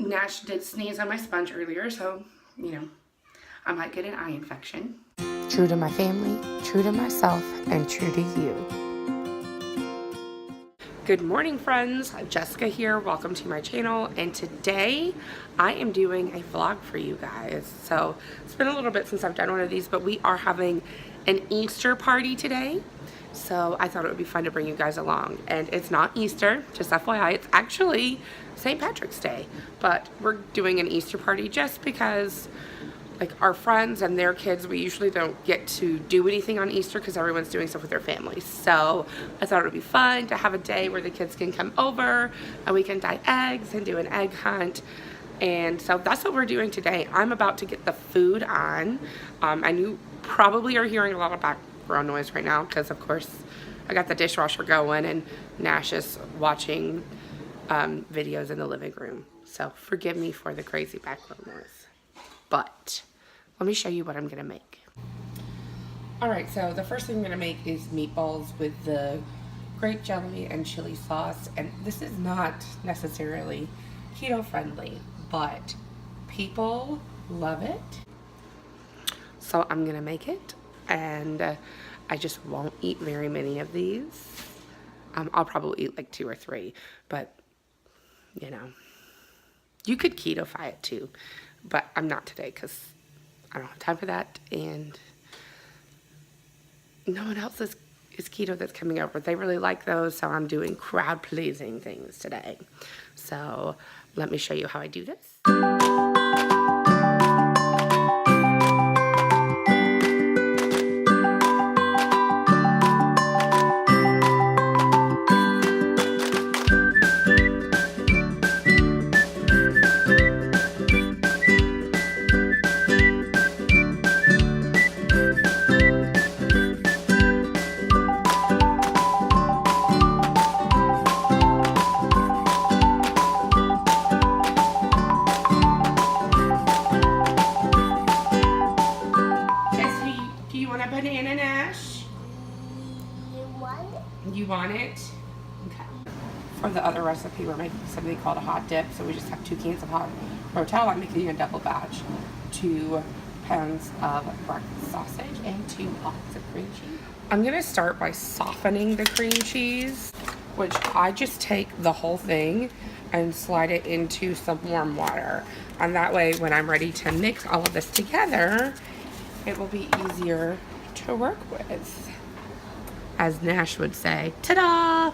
Nash did sneeze on my sponge earlier, so, you know, I might get an eye infection. True to my family, true to myself, and true to you. Good morning, friends. Jessica here. Welcome to my channel. And today I am doing a vlog for you guys. So it's been a little bit since I've done one of these, but we are having an Easter party today. So I thought it would be fun to bring you guys along. And it's not Easter, just FYI. It's actually St. Patrick's Day. But we're doing an Easter party just because, like, our friends and their kids, we usually don't get to do anything on Easter because everyone's doing stuff with their families. So I thought it would be fun to have a day where the kids can come over and we can dye eggs and do an egg hunt. And so that's what we're doing today. I'm about to get the food on. And you probably are hearing a lot of background noise right now because, of course, I got the dishwasher going and Nash is watching videos in the living room. So forgive me for the crazy background noise. But let me show you what I'm gonna make. All right, so the first thing I'm gonna make is meatballs with the grape jelly and chili sauce. And this is not necessarily keto friendly, but people love it. So I'm gonna make it, and I just won't eat very many of these. I'll probably eat like 2 or 3, but you know, you could keto-fy it too. But I'm not today because I don't have time for that, and no one else is keto that's coming over. They really like those, so I'm doing crowd-pleasing things today. So let me show you how I do this. Banana, Nash? You want it? Okay. For the other recipe, we're making something called a hot dip. So we just have 2 cans of hot rotel. I'm making a double batch. 2 pounds of breakfast sausage and 2 pots of cream cheese. I'm gonna start by softening the cream cheese, which I just take the whole thing and slide it into some warm water. And that way, when I'm ready to mix all of this together, it will be easier to work with, as Nash would say. Ta-da!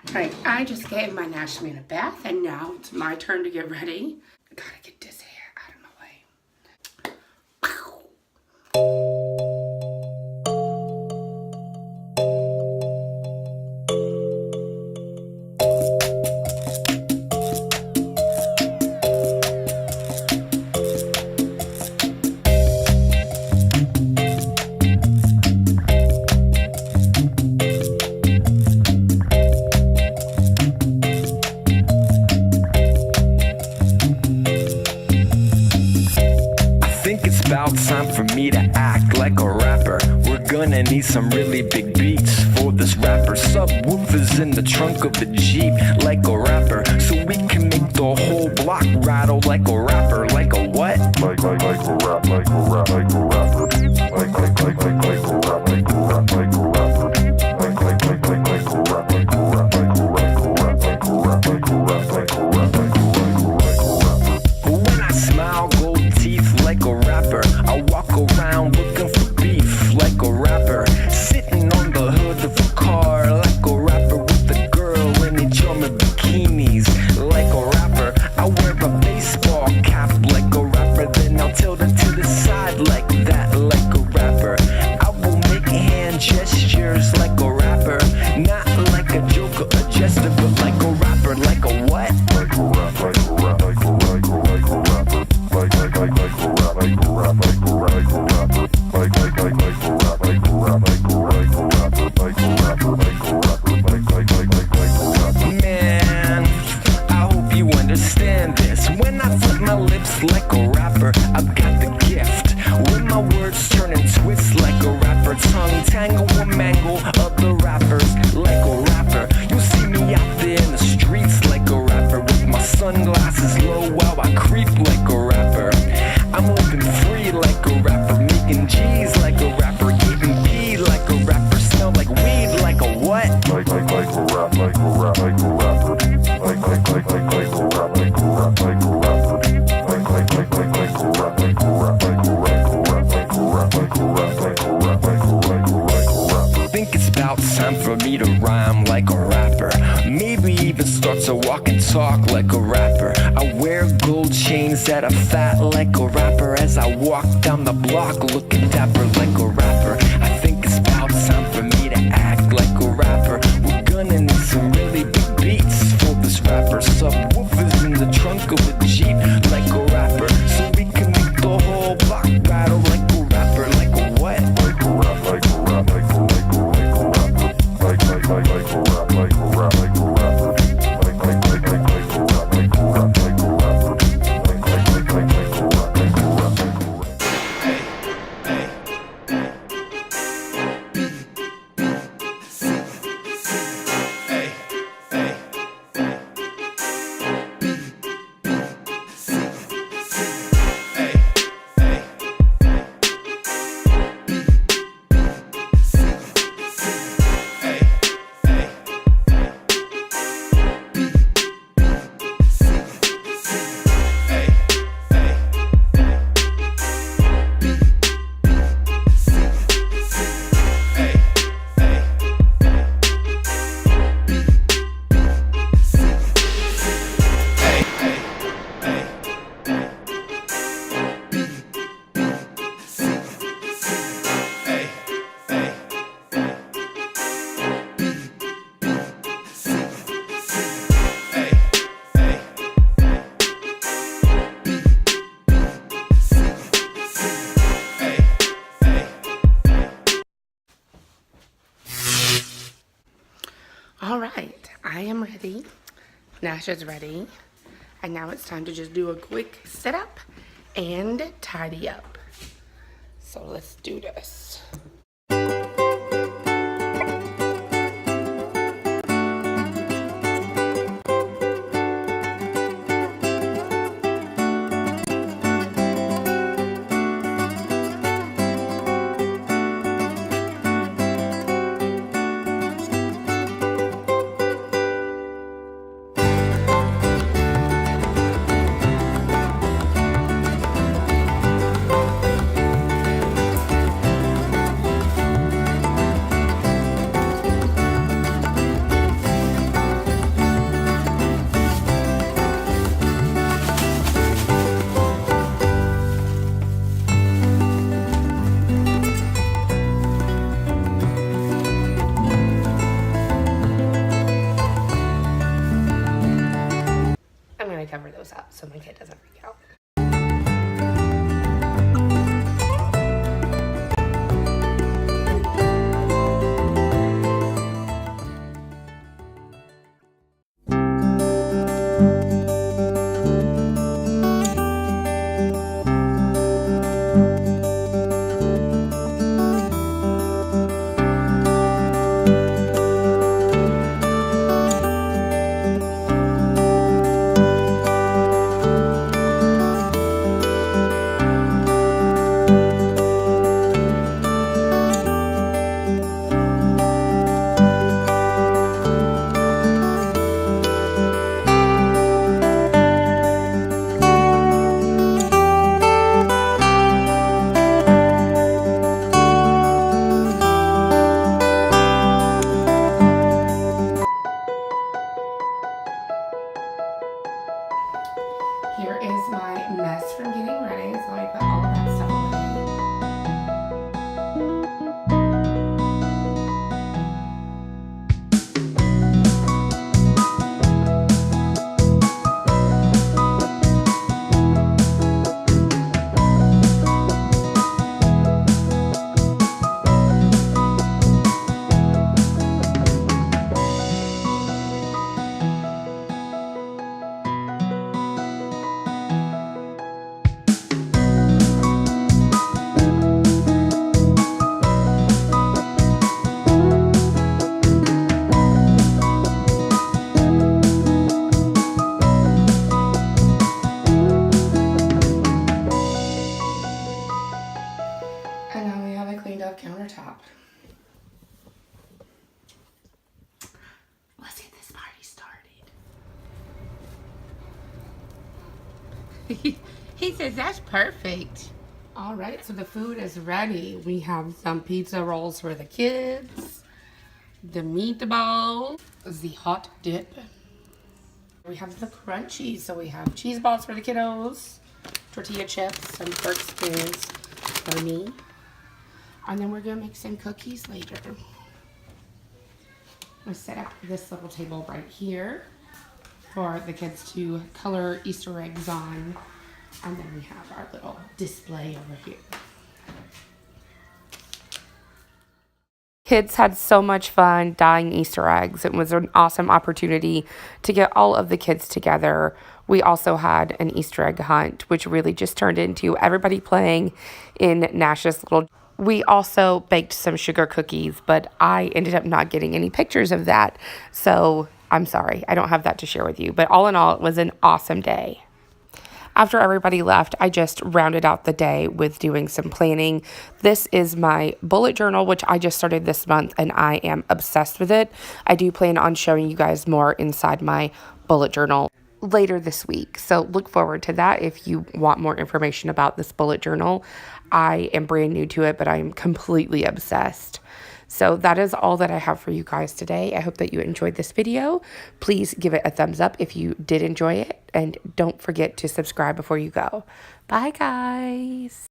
Alright, I just gave my Nash man a bath, and now it's my turn to get ready. Gotta get this hair out of my way. About time for me to act like a rapper. We're gonna need some really big beats for this rapper. Subwoofers in the trunk of the Jeep like a rapper, so we can make the whole block rattle like a rapper. Like a what? Like a rap, like a rap, like a rapper. Like a rap, like a rap, like a rapper. Like a rap, like a rap, like a rap, like a rap, like a rap, like a rap, like a rap, like a rap, like a rapper. When I smile, gold teeth like a rapper. I walk around looking for beef like a rapper. Sitting on the hood of a car like a rapper. With a girl in each of my bikinis like a rapper. I wear a baseball cap like a rapper. Then I'll tilt it to the side like that, like a rapper. I will make hand gestures like understand this. When I flip my lips like a rapper, I've got the gift. When my words turn and twist like a rapper, tongue tangle or mangle other rappers like a rapper. You'll see me out there in the streets like a rapper, with my sunglasses low while I creep like a rapper. I'm moving free like a rapper, making G's like a rapper, getting P like a rapper, smell like weed like a what? Like a rap, like a rap, like a rapper. Like a rap, like a rap, like a rapper. Like a rap, like a rap, like a rapper. Think it's about time for me to rhyme like a rapper. Maybe even start to walk and talk like a rapper. I wear gold chains that are fat like a rapper, as I walk down the block looking dapper like a rapper. I think it's about time for me to act like a rapper. We're gonna need some really big beats for this rapper. Subwoofers in the trunk of a Jeep like a rapper, so we can make the whole block battle like a rapper. Like a what? Like a rap, like a rap, like a rapper. Like a rap, like a rap, like a rapper. Like a rap, like a rap, like a rapper. All right, I am ready. Nasha's ready. And now it's time to just do a quick sit up and tidy up. So let's do this. Cover those up so my kid doesn't freak out. Here is my mess from getting ready. So let me put all of that stuff away. He says that's perfect. All right, so the food is ready. We have some pizza rolls for the kids, the meatball, the hot dip. We have the crunchy, so we have cheese balls for the kiddos, tortilla chips, some pork skins for me. And then we're gonna make some cookies later. I'm gonna set up this little table right here for the kids to color Easter eggs on. And then we have our little display over here. Kids had so much fun dyeing Easter eggs. It was an awesome opportunity to get all of the kids together. We also had an Easter egg hunt, which really just turned into everybody playing in Nash's little. We also baked some sugar cookies, but I ended up not getting any pictures of that. So I'm sorry, I don't have that to share with you. But all in all, it was an awesome day. After everybody left, I just rounded out the day with doing some planning. This is my bullet journal, which I just started this month, and I am obsessed with it. I do plan on showing you guys more inside my bullet journal later this week. So look forward to that if you want more information about this bullet journal. I am brand new to it, but I'm completely obsessed. So that is all that I have for you guys today. I hope that you enjoyed this video. Please give it a thumbs up if you did enjoy it. And don't forget to subscribe before you go. Bye, guys.